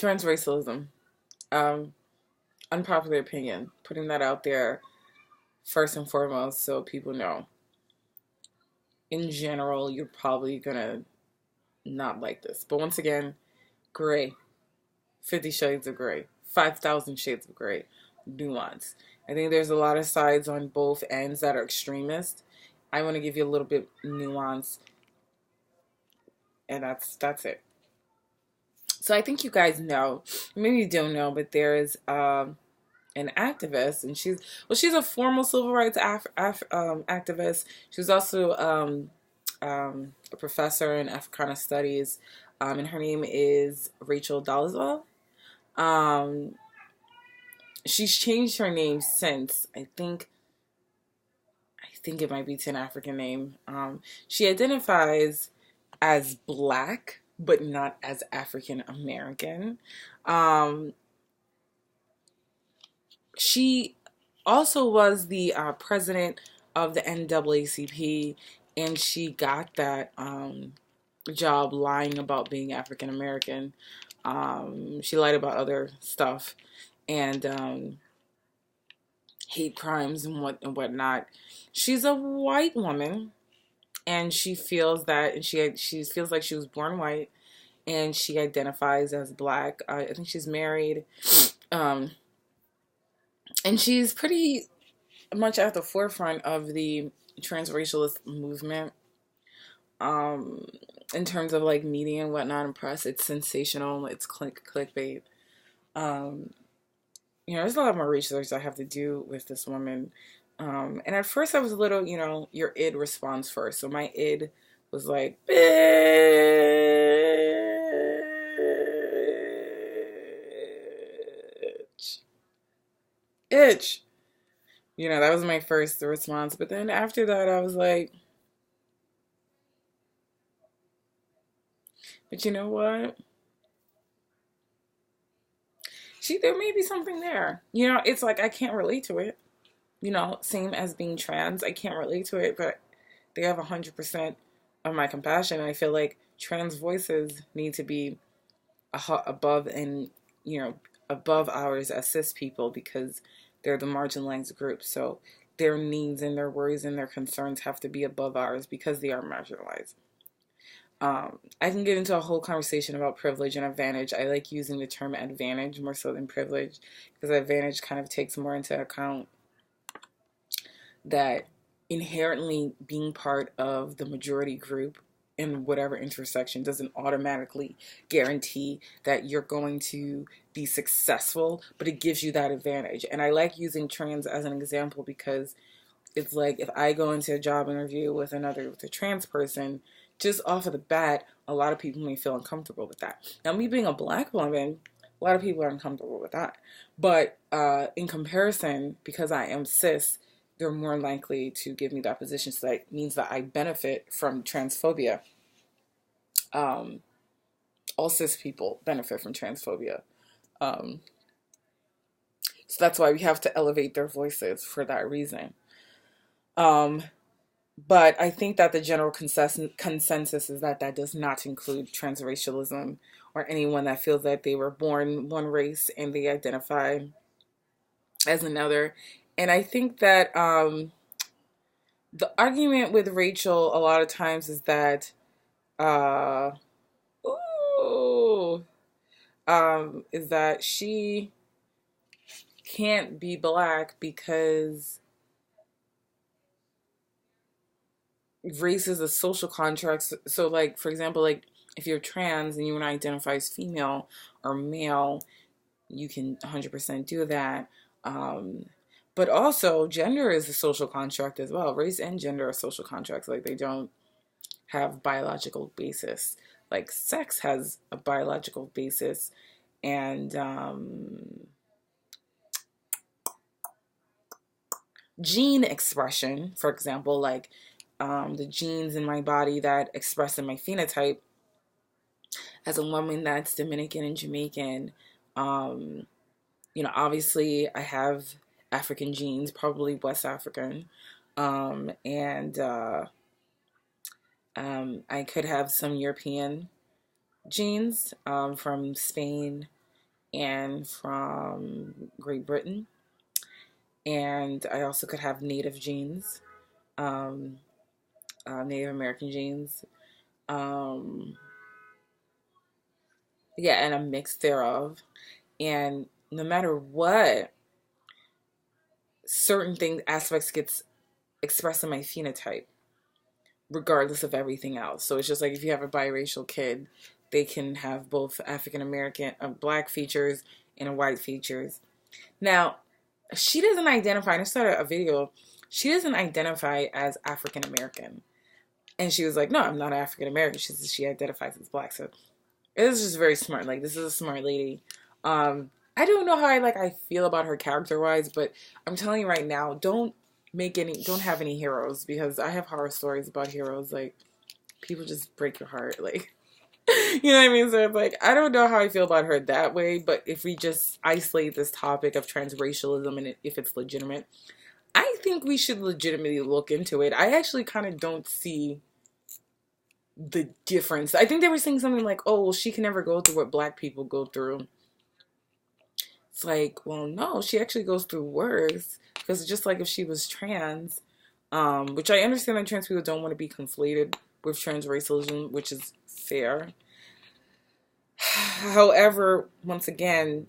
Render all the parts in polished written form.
Transracialism. Um, Unpopular opinion. Putting that out there first and foremost so people know. In general, you're probably gonna not like this. But once again, gray. 50 Shades of Gray. 5,000 Shades of Gray. Nuance. I think there's a lot of sides on both ends that are extremist. I want to give you a little bit nuance, and that's it. So I think you guys know, maybe you don't know, but there is an activist, and she's a formal civil rights activist. She was also a professor in Africana Studies, and her name is Rachel Dolezal. Um, she's changed her name since. I think it might be to an African name. She identifies as Black, but not as African American. Um, she also was the president of the NAACP, and she got that job lying about being African American. She lied about other stuff and hate crimes and whatnot. She's a white woman, and she feels that, and she feels like she was born white, and she identifies as Black. I think she's married, um, and she's pretty much at the forefront of the transracialist movement. Um, in terms of like media and whatnot and press, it's sensational. It's clickbait. Um, there's a lot more research I have to do with this woman. And at first I was a little, your id responds first. So my id was like, bitch. Itch. That was my first response. But then after that, I was like, but you know what? There may be something there. It's like I can't relate to it. Same as being trans. I can't relate to it, but they have 100% of my compassion. I feel like trans voices need to be above and, above ours as cis people because they're the marginalized group. So their needs and their worries and their concerns have to be above ours because they are marginalized. I can get into a whole conversation about privilege and advantage. I like using the term advantage more so than privilege because advantage kind of takes more into account that inherently being part of the majority group in whatever intersection doesn't automatically guarantee that you're going to be successful, but it gives you that advantage. And I like using trans as an example because it's like if I go into a job interview with a trans person, just off of the bat, a lot of people may feel uncomfortable with that. Now, me being a Black woman, a lot of people are uncomfortable with that. But in comparison, because I am cis, they're more likely to give me that position. So that means that I benefit from transphobia. All cis people benefit from transphobia. So that's why we have to elevate their voices for that reason. But I think that the general consensus is that does not include transracialism or anyone that feels that they were born one race and they identify as another. And I think that the argument with Rachel a lot of times is that is that she can't be Black because race is a social construct. So, like, for example, like, if you're trans and you want to identify as female or male, you can 100% do that. But also, gender is a social construct as well. Race and gender are social contracts. Like, they don't have biological basis. Like, sex has a biological basis. And gene expression, for example, like, the genes in my body that express in my phenotype as a woman that's Dominican and Jamaican, obviously I have African genes, probably West African, and I could have some European genes from Spain, and from Great Britain. And I also could have native genes, um, Native American genes. Um, yeah, and a mix thereof. And no matter what, certain things, aspects gets expressed in my phenotype, regardless of everything else. So it's just like if you have a biracial kid, they can have both African American, black features and white features. Now, she doesn't identify, and I started a video, she doesn't identify as African American. And she was like, no, I'm not African American. She identifies as black. So it was just very smart. Like, this is a smart lady. I don't know how I feel about her character wise, but I'm telling you right now, don't have any heroes, because I have horror stories about heroes. Like, people just break your heart. Like, you know what I mean? So it's like, I don't know how I feel about her that way, but if we just isolate this topic of transracialism and if it's legitimate, I think we should legitimately look into it. I actually kind of don't see the difference. I think they were saying something like, oh, well, she can never go through what black people go through. It's like, well, no, she actually goes through worse, because just like if she was trans, which I understand that trans people don't want to be conflated with transracialism, which is fair. However, once again,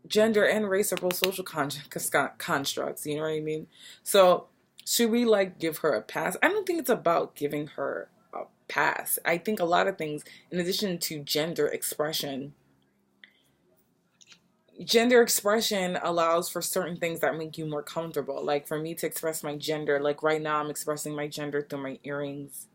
gender and race are both social constructs, you know what I mean? So should we give her a pass? I don't think it's about giving her a pass. I think a lot of things, in addition to gender expression allows for certain things that make you more comfortable. Like for me to express my gender, like right now I'm expressing my gender through my earrings.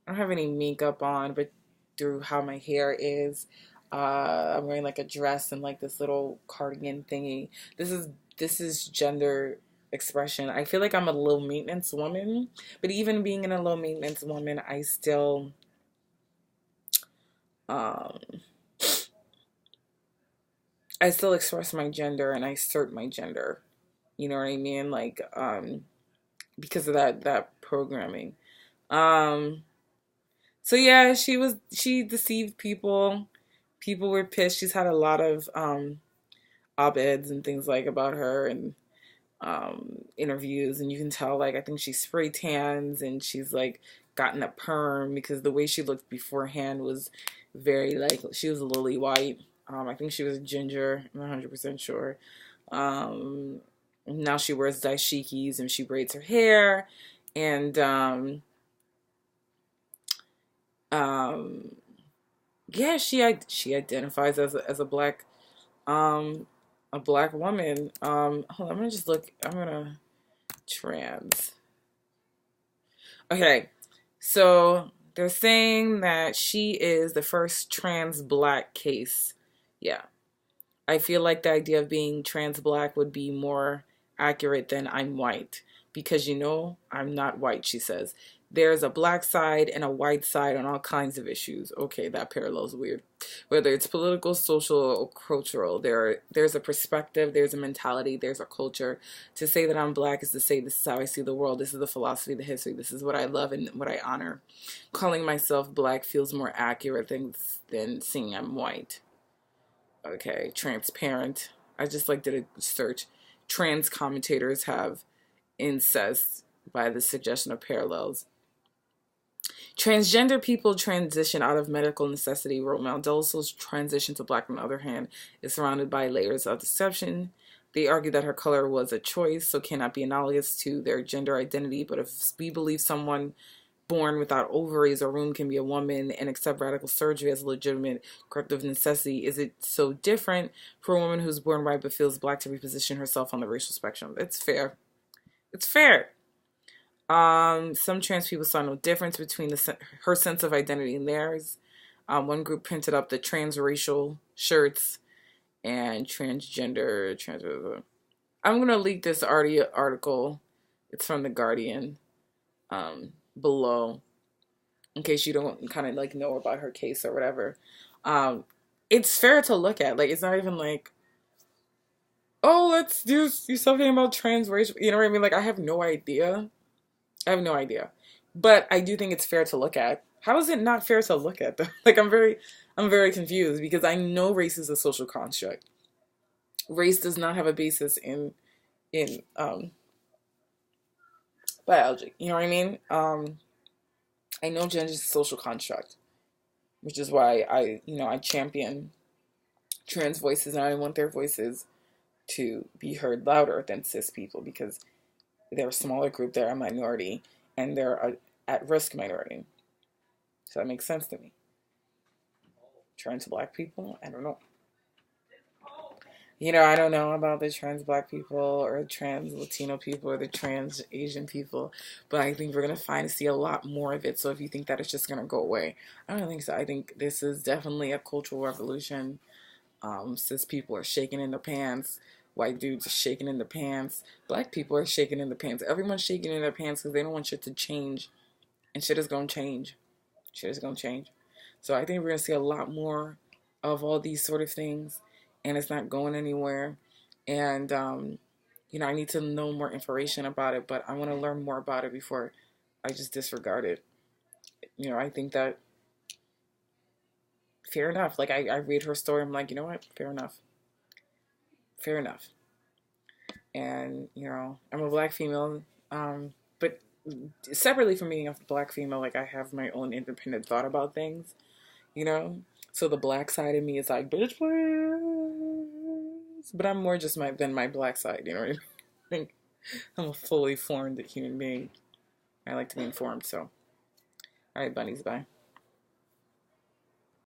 I don't have any makeup on, but through how my hair is. I'm wearing a dress and this little cardigan thingy. This is gender expression. I feel like I'm a low maintenance woman, but even being a low maintenance woman, I still express my gender and I assert my gender. You know what I mean? Because of that programming. So yeah, she deceived people. People were pissed. She's had a lot of op-eds and things about her, and interviews, and you can tell I think she spray tans and she's gotten a perm, because the way she looked beforehand was very she was lily white. I think she was ginger. I'm not 100% sure. Now she wears dashikis and she braids her hair, and yeah, she identifies as a black woman. Hold on, I'm gonna trans. Okay, so they're saying that she is the first trans black case. Yeah, I feel like the idea of being trans black would be more accurate than I'm white, because I'm not white, she says. There's a black side and a white side on all kinds of issues. Okay, that parallel's weird. Whether it's political, social, or cultural, there's a perspective, there's a mentality, there's a culture. To say that I'm black is to say this is how I see the world, this is the philosophy, the history, this is what I love and what I honor. Calling myself black feels more accurate than saying I'm white. Okay, transparent. I just did a search. Trans commentators have incest by the suggestion of parallels. Transgender people transition out of medical necessity, wrote Maldoso's transition to black, on the other hand, is surrounded by layers of deception. They argue that her color was a choice, so cannot be analogous to their gender identity, but if we believe someone born without ovaries or womb can be a woman and accept radical surgery as a legitimate corrective necessity, is it so different for a woman who's born white but feels black to reposition herself on the racial spectrum? It's fair. It's fair. Some trans people saw no difference between her sense of identity and theirs. One group printed up the transracial shirts and transgender. I'm going to link this article. It's from The Guardian. Below, in case you don't kind of know about her case or whatever. It's fair to look at. It's not even oh, let's do something about transracial. You know what I mean? I have no idea. But I do think it's fair to look at. How is it not fair to look at them? Like I'm very confused because I know race is a social construct. Race does not have a basis in biology. You know what I mean? I know gender is a social construct, which is why I champion trans voices, and I want their voices to be heard louder than cis people because they're a smaller group, they're a minority, and they're a at-risk minority. So that makes sense to me. Trans black people, I don't know. I don't know about the trans black people or trans Latino people or the trans Asian people, but I think we're going to see a lot more of it. So if you think that it's just going to go away, I don't think so. I think this is definitely a cultural revolution. Cis people are shaking in the pants. White dudes are shaking in the pants. Black people are shaking in the pants. Everyone's shaking in their pants because they don't want shit to change. And shit is going to change. Shit is going to change. So I think we're going to see a lot more of all these sort of things. And it's not going anywhere. And, I need to know more information about it. But I want to learn more about it before I just disregard it. I think that fair enough. Like, I read her story. I'm like, you know what? Fair enough. Fair enough. And, I'm a black female. But separately from being a black female, like, I have my own independent thought about things, So the black side of me is like, bitch, please. But I'm more just than my black side, you know what I mean? I'm a fully formed human being. I like to be informed, so. All right, bunnies, bye.